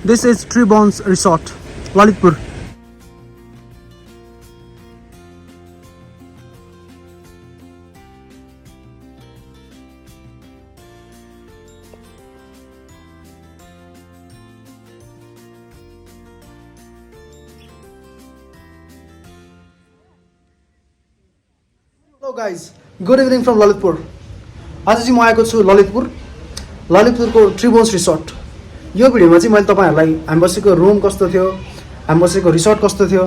This is Treebones Resort, Lalitpur. Hello guys, good evening from Lalitpur. आज चाहिँ म आएको छु ललितपुरको ट्रिबोन्स रिसोर्ट. यो भिडियोमा चाहिँ मैले तपाईहरुलाई हामी बसेको रुम कस्तो थियो, हामी बसेको रिसोर्ट कस्तो थियो,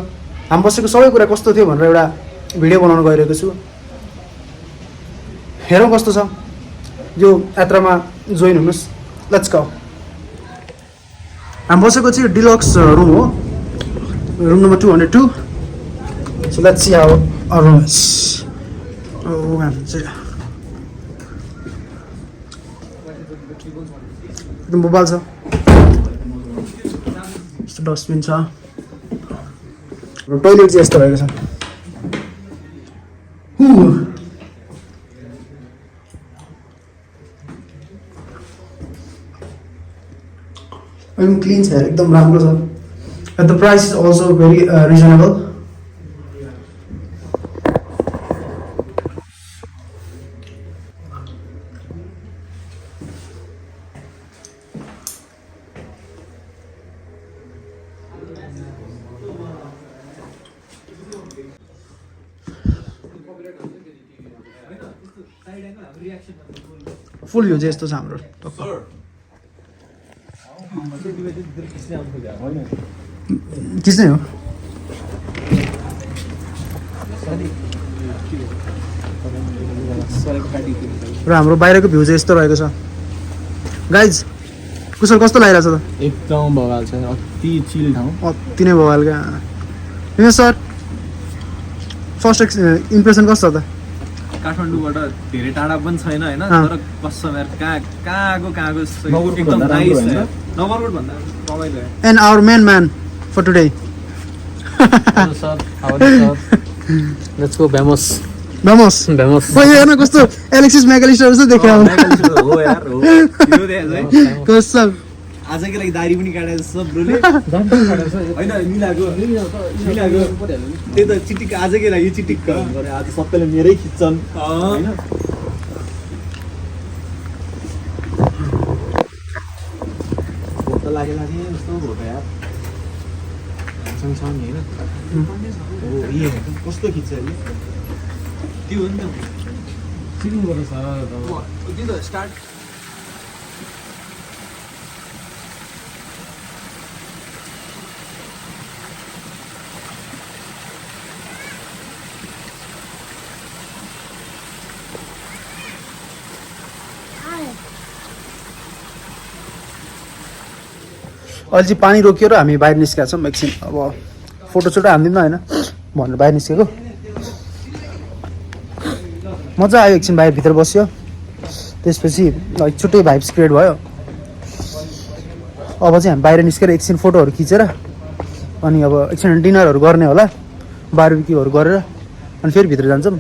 हामी बसेको सबै कुरा कस्तो थियो भनेर एउटा भिडियो बनाउन गइरहेको छु. हेरौँ कस्तो छ. यो यात्रामा जोइन हुनुस्. Let's go. हामी बसेको चाहिँ डिलक्स रुम हो. Room number 202. So let's see how our room is. Oh man, एकदम मोबाइल छ. यस्तो डस्टबिन छ. टोइलेट चाहिँ यस्तो भएको छ. एकदम क्लिन छ, एकदम राम्रो छ. And the price is also very reasonable. Full view चाहिँ यस्तो छ हाम्रो. खिच्ने हो. र हाम्रो बाहिरको भ्यू चाहिँ यस्तो रहेको छ. गाइज कुशल कस्तो लागिरहेछ त? एकदम बवाल छ. अति चिल ठाउँ. अति नै बवाल क्या. यो सर फर्स्ट इम्प्रेसन कस्तो छ त? काठमाडौँबाट धेरै टाढा पनि छैन हैन, तर कसम यार कहाँको एकदम नाइस है. नगरकोट भन्दा रमाइलो है. And our main man for today. Hello sir, how are you sir? Let's go Vamos. ओ हेर्न कस्तो एलेक्सिस मैकलिस्टर जस्तो देखियो. हो यार हो. यो देख है. कसम आजको लागि दारी पनि काटेछ सब ब्रोले. दण्ड काटेछ हैन. मिलाको त्यही त चिटिक आजकै लागि चिटिक गरे. आज सबैले मेरै खिच्छन् हैन. फोटो लागेला नि यस्तो हो त यार. सँगसँग हैन. ओ ये कस्तो खिच्छ नि. त्यो हो नि त. सिलिङ गर्नु छ त. त्यो त स्टार्ट अहिले चाहिँ पानी रोकियो र हामी बाहिर निस्केका छौँ. एकछिन अब फोटोसोटो हान्दिउँ न हैन भनेर बाहिर निस्केको. मजा आयो. एकछिन बाहिर भित्र बस्यो. त्यसपछि छुट्टै भाइब्स क्रिएट भयो. अब चाहिँ हामी बाहिर निस्केर एकछिन फोटोहरू खिचेर अनि अब एकछिन डिनरहरू गर्ने होला. बारबिक्यूहरू गरेर अनि फेरि भित्र जान्छौँ.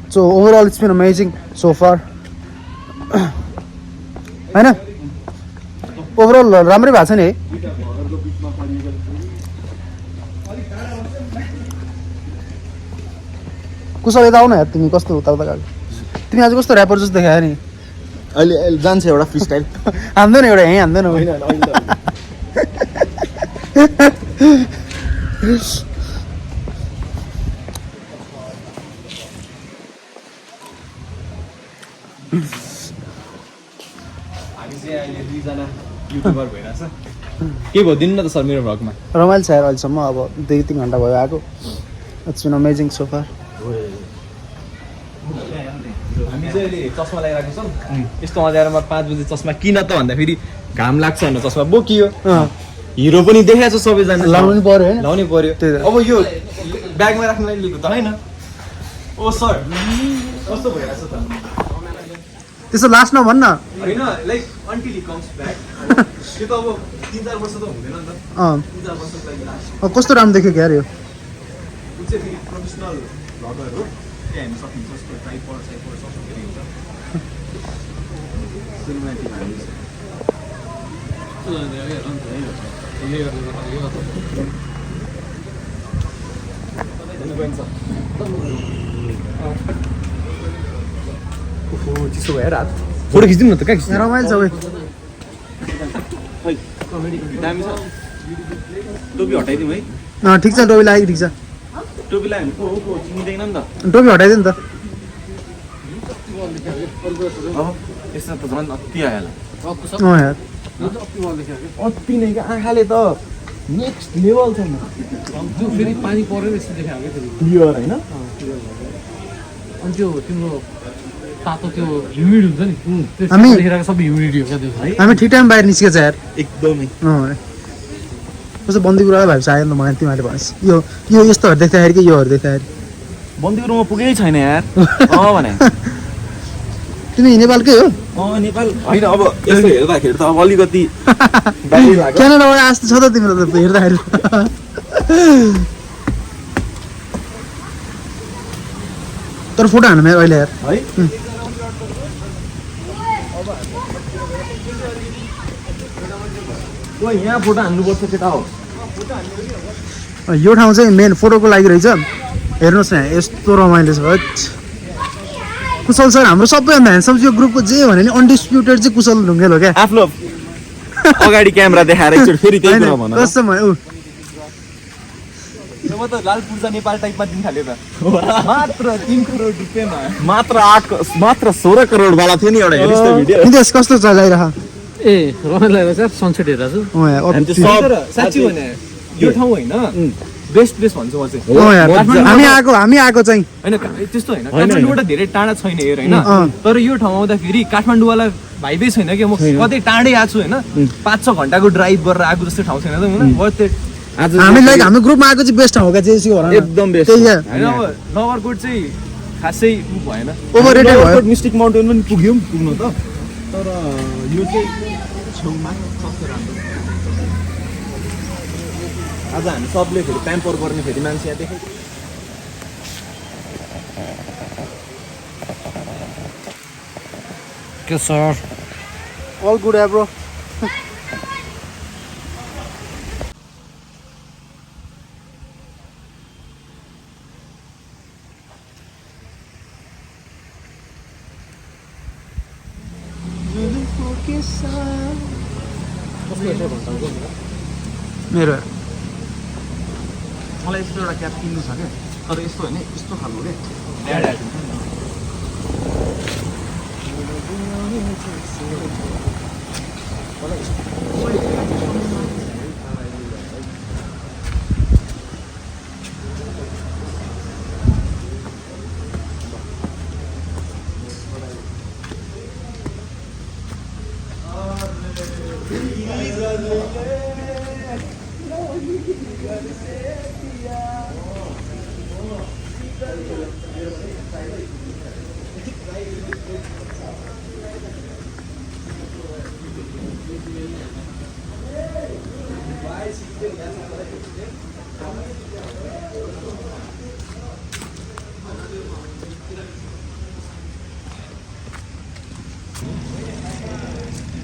So overall it's been amazing so far हैन. ओभरअल राम्रै भएको छ नि है. कुशल यता आउ न यार. तिमी कस्तो उता उता गएको. तिमी आज कस्तो ऱ्यापर जस्तो देखायो नि. अहिले जान्छ एउटा फ्री स्टाइल. हान्दैन एउटा यहीँ हान्दैन. हामी चाहिँ अहिले दुईजना युट्युबर भइरहेछ. के भयो दिन न त सर मेरो भ्लगमा? रमाइलो छ यार. अहिलेसम्म अब 2-3 घन्टा भयो आएको. It's been amazing so far. हामी चाहिँ अहिले चस्मा लगाइरहेको छौँ. यस्तो अँध्यारोमा 5 बजे चस्मा किन त भन्दाखेरि घाम लाग्छ भनेर चस्मा बोकियो. हिरो पनि देखाएको छ सबैजना. लाउनु पर्यो हैन. लाउनै पर्यो. अब यो ब्यागमा राख्नलाई लिएको त हैन. ओ सर कस्तो भइरहेछ त? त्यसो लास्ट नभन् न. हैन like until he comes back. त्यो त अब 3-4 वर्ष त हुँदैन नि त. 3-4 वर्षको लागि लास्ट. कस्तो राम्रो देख्यो क्या यो. उ चाहिँ फेरि प्रोफेसनल भ्लगर हो. त्यहाँ हेर्न सकिन्छ. उसको ट्राइपड सब फेरि हुन्छ. सिनेमेटिक हाल्नु. चिसो भयो रात फोटो खिच्दिउँ न त कहाँ खिच्नु रमाइलो छ खै दामी छ टोपी हटाइदिउँ है ठिक छ टोपी लाग्यो ठिक छ टोपी लगायो भने को चिनिँदैन नि त टोपी हटाइदियो नि त अब यसमा त झन् अति आयो यार अति नै आँखाले त नेक्स्ट लेभल छ नि फेरि पानी परेर यस्तो देखाएको फेरि क्लियर होइन अनि त्यो तिम्रो तातो त्यो ह्युमिड हुन्छ नि हामी- देखेर सबै ह्युमिडिटी हो क्या त्यो है हामी ठिक टाइम बाहिर निस्केछ यार एकदमै कस्तो बन्दीपुरालाई भाइ आयो नि त मलाई तिमीहरूले भनेस् यो यस्तोहरू देख्दाखेरि कि योहरू देख्दाखेरि बन्दीपुरमा पुगेकै छैन यार भने तिमी नेपालकै हो नेपाल होइन अब यसो हेर्दाखेरि त अब अलिकति बाहिर लाग्यो क्यानाडाबाट आस्तो छ त तिम्रो त हेर्दाखेरि तर फोटो हान्नु मेरो अहिले यार है ओ यहाँ फोटो हान्नुपर्छ केटा हो यो ठाउँ चाहिँ मेन फोटोको लागि रहेछ हेर्नुहोस् न यस्तो रमाइलो छ हट। कुशल सर हाम्रो सबैभन्दा ह्यान्डसम यो ग्रुपको जे भने नि अनडिस्प्युटेड चाहिँ कुशल ढुङ्गेल हो क्या आफ्नो अगाडि क्यामेरा देखाएर एकचोटि फेरि त्यही कुरा भन कसम ऊ म त लाल पूर्जा नेपाल टाइपमा दिन थाल्यो त मात्र 3 करोड रुपियाँमा मात्र 16 करोड वाला थियो नि एउटा हेरिस् त भिडियो नितेश कस्तो जगाइरह ए रमाइलो लागेको छ सनसेट हेरेर छु तर साँच्ची भने यो ठाउँ होइन बेस्ट प्लेस भन्छु म चाहिँ हामी आएको चाहिँ होइन त्यस्तो होइन काठमाडौँबाट धेरै टाढा छैन हेर होइन तर यो ठाउँ आउँदाखेरि काठमाडौँवाला भाइबै छैन कि म कतै टाढै आएको छु होइन 5-6 घन्टाको ड्राइभ गरेर आएको जस्तो ठाउँ छैन त वर्थ इट हामीलाई हाम्रो ग्रुपमा आएको चाहिँ बेस्ट हो क्या जेसी हो एकदम बेस्ट त्यही होइन अब नगरकोट चाहिँ खासै भएन ओभररेटेड भयो मिस्टिक माउन्टेन पनि पुग्यौँ पुग्नु त तर यो चाहिँ छेउमा कस्तो राम्रो आज हामी सबले फेरि प्याम्पर गर्ने फेरि मान्छे यहाँ देखेँ के सर अल गुड ब्रो मेरो मलाई यस्तो एउटा क्याब किन्नु छ क्या तर यस्तो होइन यस्तो खालको क्या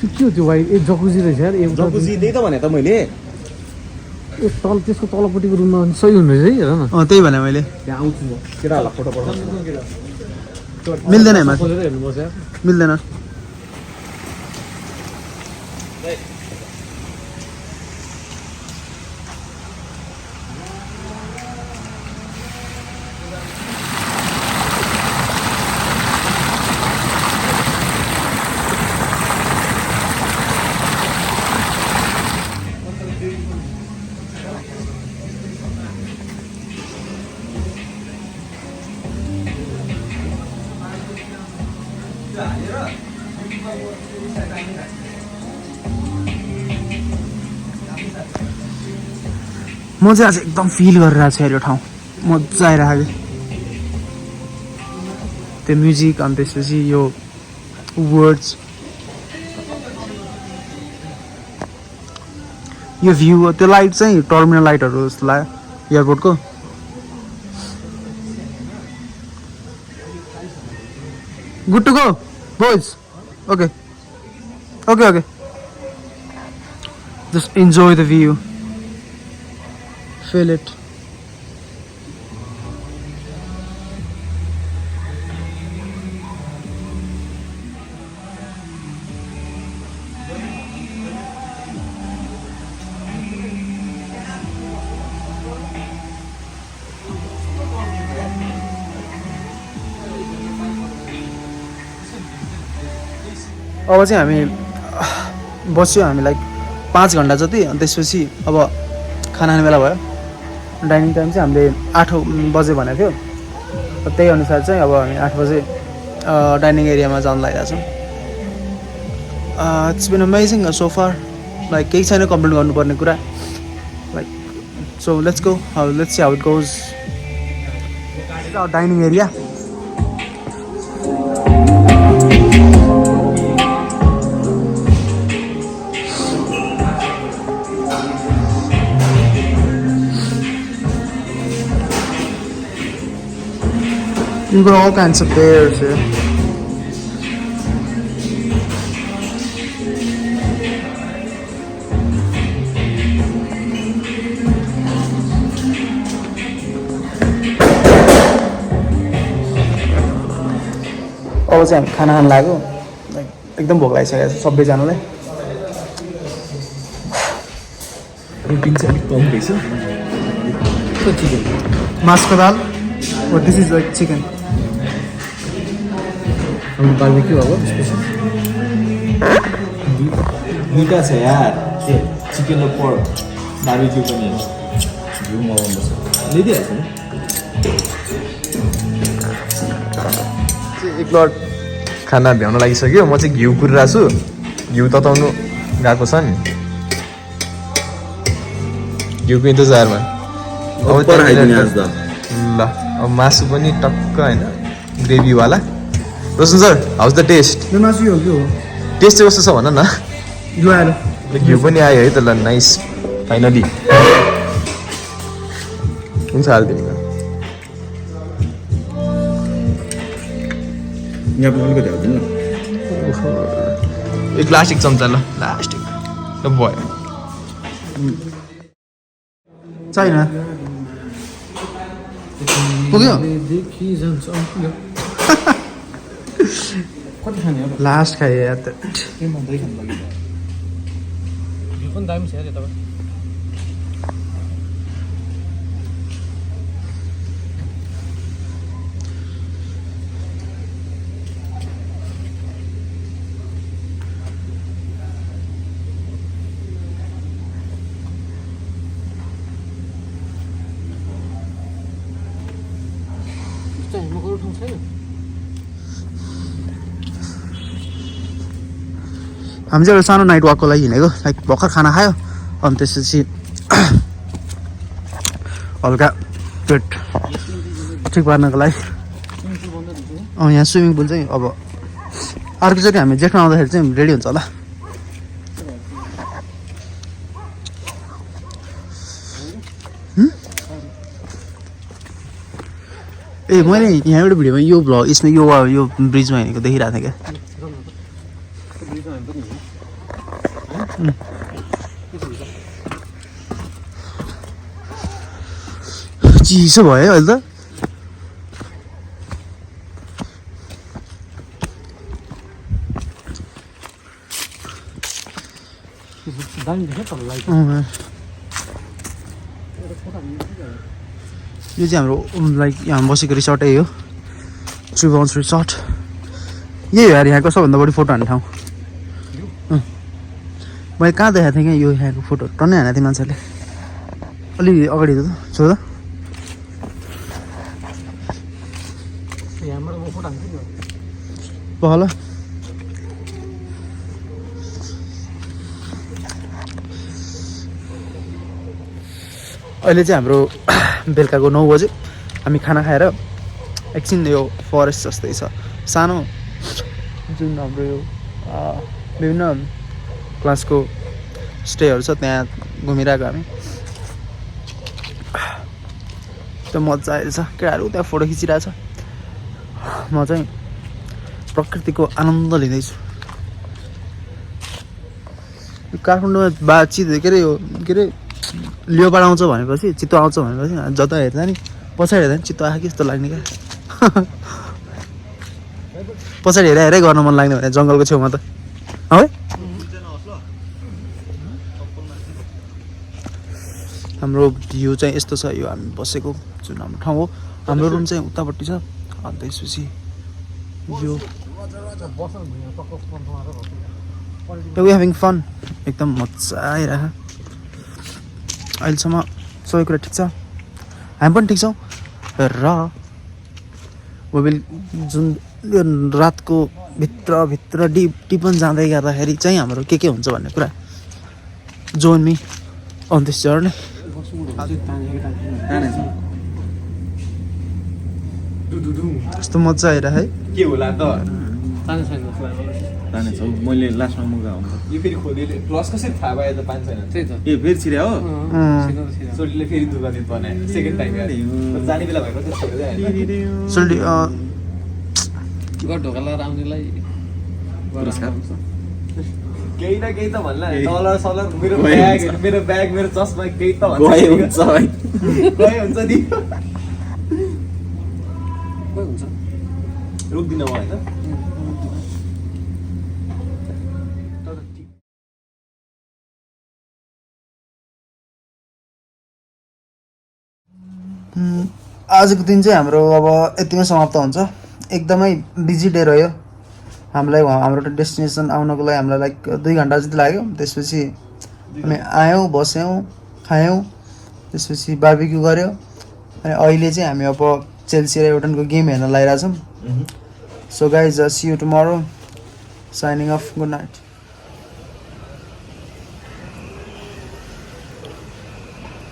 के हो त्यो भाइ ए जकुजी रहेछ यार एउटा जकुजी त्यही त भने त मैले ए तल त्यसको तलपट्टिको रुममा सही हुने रहेछ है हेर न त्यही भने मैले त्यहाँ आउँछु म केटाहरूलाई फोटो पठाउँछु मिल्दैन हेमा खोलेर हेर्नुपर्छ यार मिल्दैन म चाहिँ आज एकदम फिल गरिरहेको छु यो ठाउँ मजा आइरहेको त्यो म्युजिक अनि त्यसपछि यो वर्ड्स यो भ्यू त्यो लाइट चाहिँ टर्मिनल लाइटहरू जस्तो लाग्यो एयरपोर्टको good to go boys okay okay okay Just enjoy the view. Feel it. अब चाहिँ हामी बस्यो हामीलाई 5 घन्टा जति अनि त्यसपछि अब खाना खाने बेला भयो डाइनिङ टाइम चाहिँ हामीले 8 बजे भनेको थियो त्यही अनुसार चाहिँ अब हामी 8 बजे डाइनिङ एरियामा जान लागिरहेको छौँ it's been amazing so far like केही छैन कम्प्लेन गर्नुपर्ने कुरा like so let's see how it goes dining area You've got all kinds of bears here. अब चाहिँ हामी खाना खान लाग्यो एकदम भोक लागिसकेको छ सबैजनालाई प्रोटिन चाहिँ अलिक कम रहेछ मासको दाल or this is like chicken BBQ अब स्पेशल दुईटा छ यार चिकन र पर्क बार्बिक्यू पनि घिउ मगाउनु पर्छ ल्याइदिइहाल्छ नि एक लट खाना भ्याउन लागिसक्यो म चाहिँ घिउ कुरिरहेको छु घिउ तताउनु गएको छ नि घिउको इन्तजारमा ल अब मासु पनि टक्क होइन ग्रेभीवाला Roshan sir how's the taste यो मासु यो के हो टेस्ट चाहिँ कस्तो छ भन न यो आएर घिउ पनि आयो है त ल नाइस फाइनली हुन्छ हालिदिनु यहाँ पनि कति हाल्दैन एक लास्ट एक चम्चा ल लास्ट एक ल भयो छैन पुग्यो कति खाने हो लास्ट खाए यार त भन्दै खानु लागि यो पनि दामी छ अरे तपाईँ हामी चाहिँ एउटा सानो नाइट वाकको लागि हिँडेको लाइक भर्खर खाना खायो अनि त्यसपछि हल्का पेट ठिक पार्नको लागि यहाँ स्विमिङ पुल चाहिँ अब अर्कोचोटि हामी जेठमा आउँदाखेरि चाहिँ रेडी हुन्छ होला ए मैले यहाँ एउटा भिडियोमा यो भ्लग यसमा यो ब्रिजमा हिँडेको देखिरहेको थिएँ क्या चिसो भयो है अहिले त दामी देख्यो त लाइक यो चाहिँ हाम्रो लाइक यहाँ बसेको रिसोर्टै हो ट्रिबोन्स रिसोर्ट यही हो यार यहाँको सबभन्दा बढी फोटो हान्ने ठाउँ मैले कहाँ देखाएको थिएँ क्या यो यहाँको फोटो टन्नै हानेको थिएँ मान्छेले अलि अगाडि त छो त यहाँबाट म फोटो हान्छु नि पहल अहिले चाहिँ हाम्रो बेलुकाको 9 बजे हामी खाना खाएर एकछिन यो फरेस्ट जस्तै छ सानो जुन हाम्रो यो विभिन्न क्लासको स्टेहरू छ त्यहाँ घुमिरहेको हामी त्यो मजा आइरहेछ केटाहरू त्यहाँ फोटो खिचिरहेछ म चाहिँ प्रकृतिको आनन्द लिँदैछु काठमाडौँमा के अरे लियोपाड आउँछ भनेपछि चित्तो आउँछ भनेपछि जता हेर्दा नि पछाडि हेर्दा नि चित्तो आएको जस्तो लाग्ने क्या पछाडि हेरै गर्न मन लाग्ने भने जङ्गलको छेउमा त है हाम्रो भ्यू चाहिँ यस्तो छ यो हामी बसेको जुन हाम्रो ठाउँ हो हाम्रो रुम चाहिँ उतापट्टि छ अनि त्यसपछि यो वी ह्याभिङ फन एकदम मजा आइरहेको अहिलेसम्म सबै कुरा ठिक छ हामी पनि ठिक छौँ र मोबाइल जुन यो रातको भित्र डिपन जाँदै गर्दाखेरि चाहिँ हाम्रो के हुन्छ भन्ने कुरा join me on this journey कस्तो मजा आइरह है के होला त ताने छैन ताने छ मैले लास्टमा मुगा हुन्छ यो फेरि खोलेले प्लस कसरी थाहा भयो त पान्छ छैन त्यही त ए फेरि छिर्या हो छिरा सोल्टीले फेरि दुगा दिन बनाए सेकेन्ड टाइम जाने बेला भएको त्यस्तो हो सोल्टी गर ढोका लगाएर आउनेलाई पुरस्कार केही न केही त भन्ला डलर सलर मेरो ब्याग मेरो चस्मा केही त भन्छ गए हुन्छ है गए हुन्छ नि कोही हुन्छ रोक्दिन म हैन आजको दिन चाहिँ हाम्रो अब यतिमै समाप्त हुन्छ एकदमै बिजी डे रह्यो हामीलाई हाम्रो डेस्टिनेसन आउनको लागि हामीलाई लाइक 2 घन्टा जति लाग्यो त्यसपछि हामी आयौँ बस्यौँ खायौँ त्यसपछि बारबिक्यू गऱ्यो अनि अहिले चाहिँ हामी अब चेल्सी र एभर्टनको गेम हेर्न लागिरहेछौँ so guys see you tomorrow signing off good night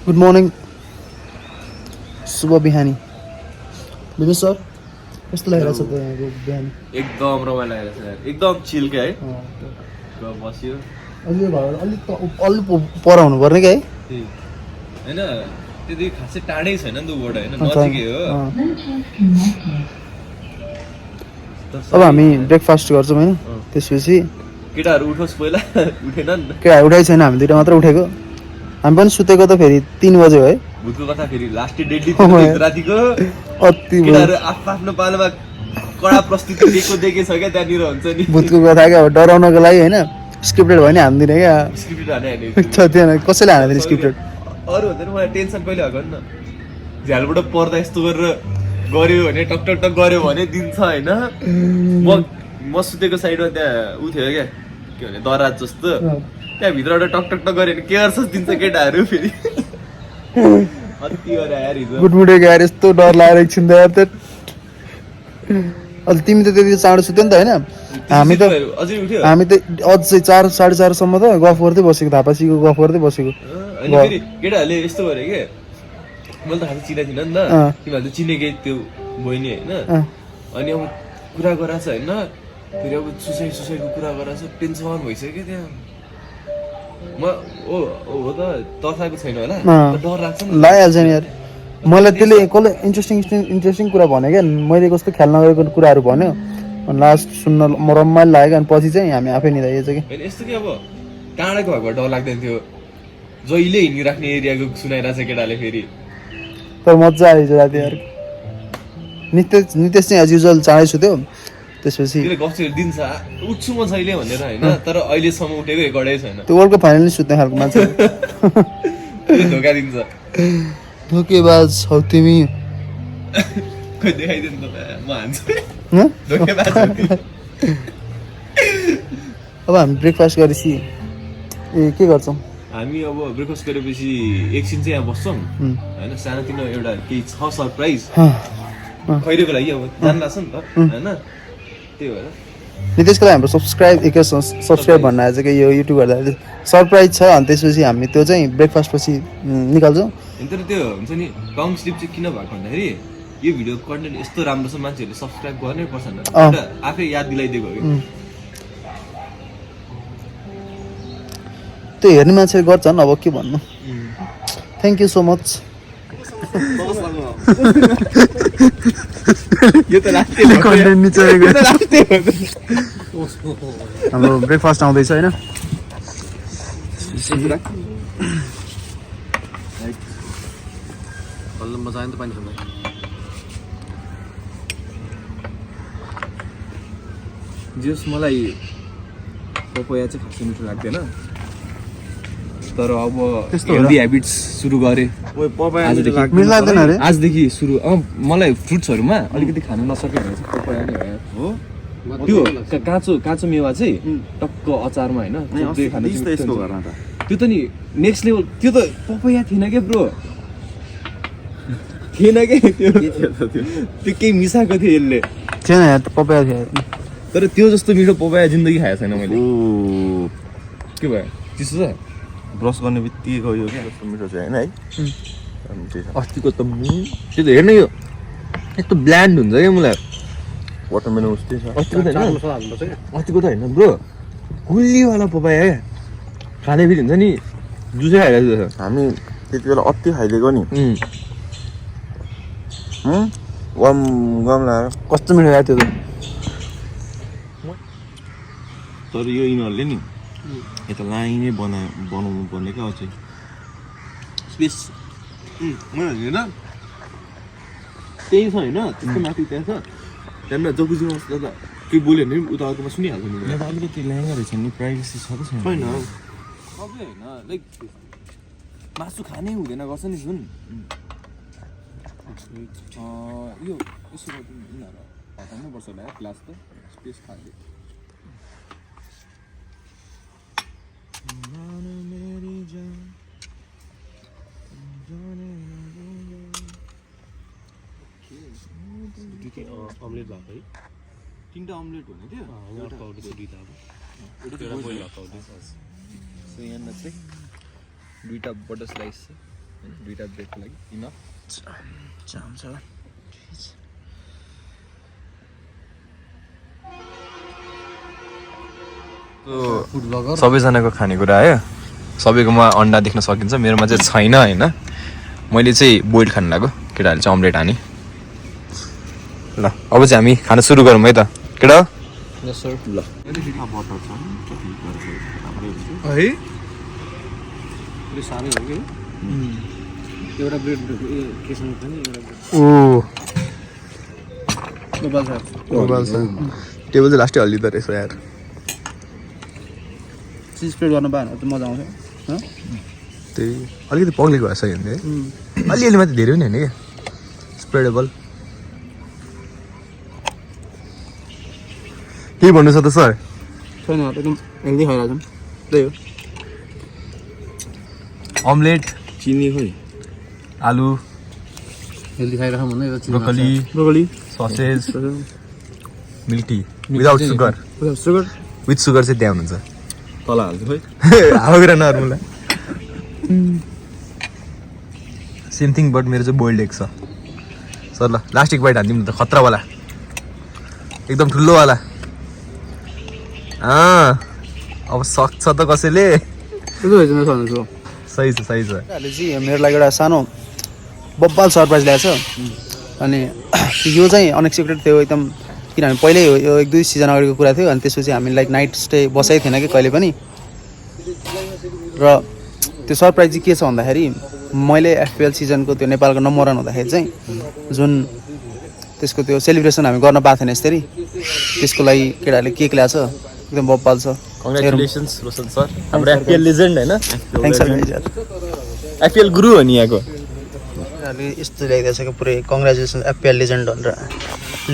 good morning शुभ बिहानी विवेक सर कस्तो लागिरहेछ त यहाँको बिहानी एकदम रमाइलो लागिरहेछ यार एकदम चिल के है बस्यो अलि पर हुनु पर्ने क्या है हैन त्यति खासै टाढै छैन नि त उबाट हैन नजिकै हो अब हामी ब्रेकफास्ट गर्छौँ होइन त्यसपछि केटाहरू उठोस् पहिला उठेनन् केटाहरू उठाइ छैन हामी दुइटा मात्र उठेको हामी पनि सुतेको त फेरि 3 बजे हो है भूतको कथा फेरि लास्ट डेडली रातिको अति केटाहरू आफ्नो पालोमा कडा प्रस्तुति दिएको देखेछ क्या त्यहाँनिर हुन्छ नि भूतको कथा क्या डराउनको लागि होइन स्क्रिप्टेड भयो नि हान्दिने क्या स्क्रिप्ट हाने थिएन कसैले हान्दैन स्क्रिप्टेड अरू हुँदैन मलाई टेन्सन कहिले भएको नि त झ्यालबाट पर्दा यस्तो गरेर गऱ्यो भने टक टक टक गऱ्यो भने दिन्छ होइन म सुतेको साइडमा त्यहाँ उ थियो क्या के भने दराज जस्तो त्यहाँ भित्रबाट टक टक टक गऱ्यो भने के गर्छ दिन्छ केटाहरू फेरि अति गरे यार हिजो गुटमुटेको यार यस्तो डर लागेर एकछिन त यार त अहिले तिमी त त्यति चाँडो सुत्यो नि त होइन हामी त अझै 4 4:30 सम्म त गफ गर्दै बसेको थापासीको गफ गर्दै बसेको अनि फेरि केटाहरूले यस्तो गरे के मैले त खासै चिनेको थिइनँ नि त तिमीहरूले चिनेकै त्यो बहिनी होइन अनि अब कुरा गराएको छ होइन फेरि अब सुसाइडको कुरा गराएको छ टेन्सन भइसक्यो त्यहाँ म हो त तर्साएको छैन होला डर लाग्छ नि लागिहाल्छ नि यार मलाई त्यसले कसले इन्ट्रेस्टिङ कुरा भन्यो क्या मैले कस्तो ख्याल नगरेको कुराहरू भन्यो अनि लास्ट सुन्न म रमाइलो लाग्यो अनि पछि चाहिँ हामी आफै निधाइएछ कि होइन यस्तो कि अब टाढाको भएको डर लाग्दैन थियो जहिले हिँडिराख्ने एरियाको सुनाइरहेछ केटाले फेरि तर मजा आएछ राति यार नितेश चाहिँ एज युजल चाँडै सुत्यो त्यसपछि गफ दिन्छ उठ्छु म छैन भनेर होइन तर अहिलेसम्म उठेको रेकर्डै छैन त्यो वर्ल्ड कप फाइनल सुत्ने खालको मान्छे धोका दिन्छ धोकेबाज हौ तिमी खोइ देखाइदिनु त म हान्छु धोकेबाज अब हामी ब्रेकफास्ट गरेपछि के गर्छौँ हामी अब ब्रेकफास्ट गरेपछि एकछिन चाहिँ यहाँ बस्छौँ होइन सानोतिनो एउटा केही छ सरप्राइज खैरेको लागि अब जान्दा छ नि त होइन त्यही भएर नितेशको लागि हाम्रो सब्सक्राइब भन्न आएछ कि यो युट्युब गर्दा सरप्राइज छ अनि त्यसपछि हामी त्यो चाहिँ ब्रेकफास्ट पछि निकाल्छौँ तर त्यो हुन्छ नि काउन्ट स्लिप चाहिँ किन भएको भन्दाखेरि यो भिडियो कन्टेन्ट यस्तो राम्रो छ मान्छेहरूले सब्सक्राइब गर्नै पर्छ नि आफै याद दिलाइदिएको हो त्यो हेर्ने मान्छेले गर्छन् अब के भन्नु थ्याङ्क यू सो मच हाम्रो ब्रेकफास्ट आउँदैछ होइन बल्ल मजा आयो नि त पानी खाँदा जस मलाई पपाया चाहिँ खासै मिठो लाग्दैन तर अब हेल्दी ह्याबिट्स सुरु गरे मिठो लाग्दैन अरे आजदेखि सुरु मलाई फ्रुट्सहरूमा अलिकति खानु नसक्यो भने चाहिँ पपाया नै हो त्यो काँचो काँचो मेवा चाहिँ टक्क अचारमा होइन त्यो त नि नेक्स्ट लेभल त्यो त पपाया थिएन क्या ब्रो थिएन क्या त्यो केही मिसाएको थियो यसले थिएन यार पपाया थियो तर त्यो जस्तो मिठो पपाया जिन्दगी खाएको छैन मैले के भयो चिसो छ ब्रस गर्ने बित्तिकै गयो क्या कस्तो मिठो छ होइन है अस्तिको त त्यो त हेर्न यो यस्तो ब्ल्यान्ड हुन्छ क्या मलाई वाटरमेलन उस्तै छ अस्तिको त होइन अस्तिको त होइन ब्रो गुलिवाला पपाया क्या खाने फेरि हुन्छ नि जुसै खाइरहेको छ हामी त्यति बेला अति खाइदिएको नि गम गम लगाएर कस्तो मिठो लाग्यो त्यो त तर यो यिनीहरूले नि यता लाइनै बनाउनु पर्ने क्या अझै स्पेस मैले होइन त्यही छ होइन त्यसको माथि त्यहाँ छ त्यहाँनिर जगुजीमा त केही बोल्यो भने उता अर्कोमा सुनिहाल्छ नि यहाँ त अलिकति ल्याङ्गा रहेछ नि प्राइभेसी छ कि छैन होइन सबै होइन लाइक मासु खानै हुँदैन गर्छ नि जुन यो यसो यिनीहरू हटाउनुपर्छ होला ग्लास त स्पेस खाले अमलेट भएको है तिनवटा अमलेट हुने थियो सो यहाँनिर चाहिँ दुईवटा बटर स्लाइस छ होइन दुईवटा ब्रेडको लागि इनफ सबैजनाको खानेकुरा आयो सबैकोमा अन्डा देख्न सकिन्छ मेरोमा चाहिँ छैन होइन मैले चाहिँ बोइल खानु लाग्यो केटाहरूले चाहिँ अमलेट हाने ल अब चाहिँ हामी खाना सुरु गरौँ है त केटा ल है साह्रै हो कि एउटा ब्रेड केसँग खाने ओ टेबल चाहिँ लास्टै हल्लिँदो रहेछ यार चिज स्प्रेड गर्नु पाएन त मजा आउँछ त्यही अलिकति पग्लेको भएछ है अलिअलि मात्रै धेरै पनि होइन क्या स्प्रेडेबल के भन्नु छ त सर छैन एकदम हेल्दी खाइरहेको छौँ त्यही हो अमलेट चिनी खोइ आलु हेल्दी खाइराखौँ भन्दै broccoli sausage milk tea without sugar with sugar चाहिँ त्यहाँ हुनुहुन्छ तल हाल्छु खोइ हावा कुरा नर्मल सेम थिङ बट मेरो चाहिँ बोइल्ड एग छ सर ल लास्टिक बाइट हानिदिउँ न त खतरावाला एकदम ठुलोवाला अब सक्छ त कसैले सही छ सही छ अहिले चाहिँ मेरो लागि एउटा सानो बब्बाल सरप्राइज ल्याएको छ अनि यो चाहिँ अनएक्सपेक्टेड थियो एकदम किनभने पहिल्यै यो 1-2 सिजन अगाडिको कुरा थियो अनि त्यसपछि हामी लाइक नाइट स्टे बसेकै थिएन कि कहिले पनि र त्यो सरप्राइज चाहिँ के छ भन्दाखेरि मैले एफपिएल सिजनको त्यो नेपालको नम्बर 1 हुँदाखेरि चाहिँ जुन त्यसको त्यो सेलिब्रेसन हामी गर्न पाएको थिएन यसरी त्यसको लागि केटाहरूले केक ल्याएको छ एकदम बब्बाल छ कङ्ग्रेचुलेसन्स रोशन सर हाम्रो एफपिएल लेजेन्ड होइन थ्याङ्क्स सर एफपिएल गुरु हो नि यहाँको यस्तो ल्याइदिएछ कि पुरै कङ्ग्रेचुलेसन एफपिएल लेजेन्ड भनेर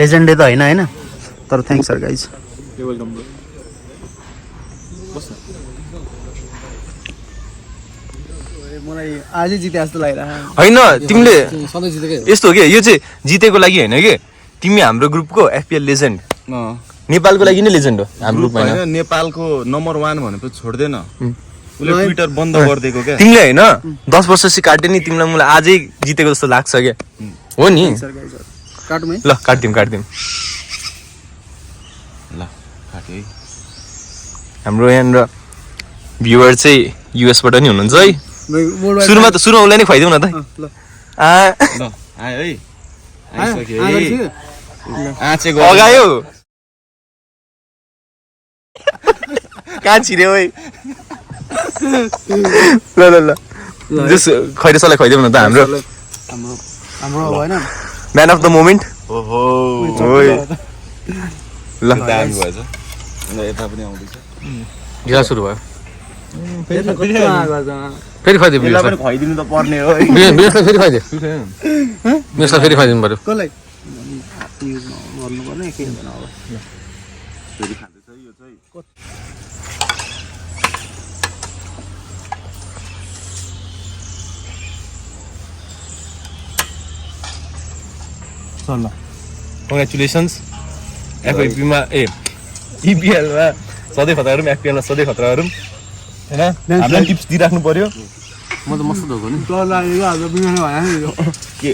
लेजेन्डै त होइन तर थ्याङ्क्स सर गाइज मलाई आजै जिते जस्तो लागिरहेको होइन तिमीले सधैँ जितेकै यस्तो हो कि यो चाहिँ जितेको लागि होइन कि तिमी हाम्रो ग्रुपको एफपिएल लेजेन्ड नेपालको लागि नै लेजेन्ड हो हाम्रो ग्रुपमा होइन नेपालको नम्बर 1 भनेपछि छोड्दैन उसले ट्विटर बन्द गरिदिएको क्या तिमीले होइन 10 वर्षपछि काट्यो नि तिमीलाई मलाई आजै जितेको जस्तो लाग्छ क्या हो नि काटौँ है ल काटिदिउँ ल काट्यो है हाम्रो यहाँनिर भ्युवर चाहिँ युएसबाट नि हुनुहुन्छ है सुरुमा उसलाई नै खुवाइदिउँ न त ल आयो है आइसक्यो है आँचेको अगायो कहाँ छिर्यो है ल जस खैरेसलाई खुवाइदिउँ न त हाम्रो हाम्रो होइन म्यान अफ द मोमेन्ट ओहो ल दामी भएछ ल यता पनि आउँदैछ ढिला सुरु भयो फेरि खुवाइदियो यसलाई पनि खुवाइदिनु त पर्ने हो है बिरेसलाई फेरि खुवाइदियो बिरेसलाई फेरि खुवाइदिनु पऱ्यो कसलाई गर्नु पर्ने के हुँदैन अब फेरि खाँदैछ यो चाहिँ ल कङ्ग्रेचुलेसन्स एफआइपीमा इपिएलमा सधैँ खतरा गरौँ एफपिएलमा सधैँ खतरा गरौँ होइन हामीलाई टिप्स दिइराख्नु पर्यो म त मस्त धोको नि डर लागेको आज बिमारी भएन के